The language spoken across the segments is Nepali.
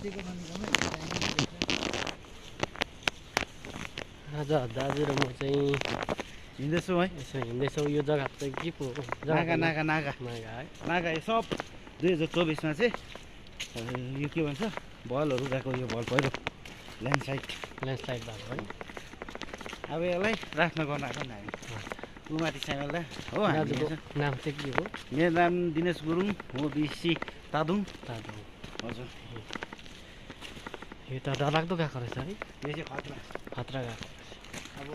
आज दाजु र म चाहिँ हिँड्दैछु है। यसो हिँड्दैछौँ। यो जग्गा चाहिँ के पो हो? नागा नागा नागा नागा है। नागा यो सब 2024 मा चाहिँ यो के भन्छ भलहरू गएको यो भल पहिरो ल्यान्डस्लाइड भएको है। अब यसलाई राख्न गर्न आएको नि हामी उमाथि स्यामलदा हो। दाजुको नाम चाहिँ के हो? मेरो नाम दिनेश गुरुङ हो, बिसी तादुङ। हजुर यो त डरलाग्दो गएको रहेछ है। यो चाहिँ खतरा खतरा गएको। अब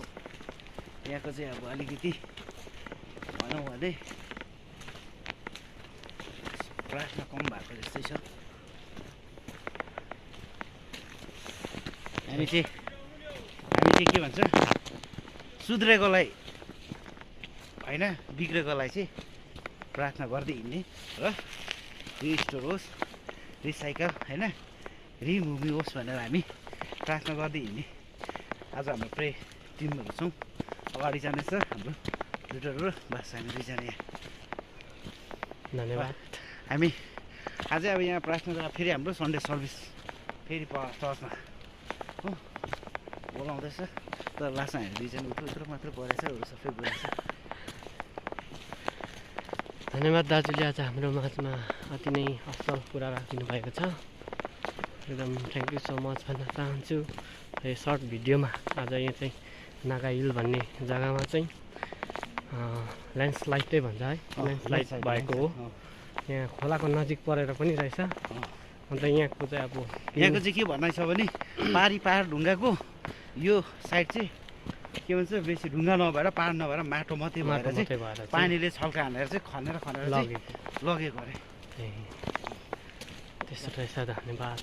यहाँको चाहिँ अब अलिकति भनौँ भने प्रश्न कम भएको जस्तै छ। हामी चाहिँ के भन्छ सुध्रेकोलाई होइन बिग्रेकोलाई चाहिँ प्रार्थना गर्दै हिँड्ने र रिस्टोर होस्, रिसाइकल होइन रिमुभी होस् भनेर हामी प्रार्थना गर्दै हिँड्ने आज हाम्रो प्रे टिमहरू छौँ। अगाडि जानेछ हाम्रो लिडरहरू, बस हामी दुईजना यहाँ। धन्यवाद। हामी अझै अब यहाँ प्रार्थना गर्दा फेरि हाम्रो सन्डे सर्भिस फेरि चर्चमा हो बोलाउँदैछ। तर लास्टमा हामी दुईजना उत्रु मात्र परेछ, अरू सबै गएछ। धन्यवाद दाजुले आज हाम्रो माझमा अति नै असल कुरा राखिदिनु भएको छ। एकदम थ्याङ्क यू सो मच भन्न चाहन्छु। यो सर्ट भिडियोमा आज यहाँ चाहिँ नागा हिल भन्ने जग्गामा चाहिँ ल्यान्डस्लाइडै भन्छ है, ल्यान्डस्लाइड भएको हो। यहाँ खोलाको नजिक परेर पनि रहेछ। अन्त यहाँको चाहिँ अब यहाँको चाहिँ के भनाइ छ भने पहाड ढुङ्गाको यो साइड चाहिँ के भन्छ बेसी ढुङ्गा नभएर पहाड नभएर माटो मात्रै भएर चाहिँ पानीले छल्का हानेर चाहिँ खनेर लगेको अरे। त्यस्तो रहेछ। धन्यवाद।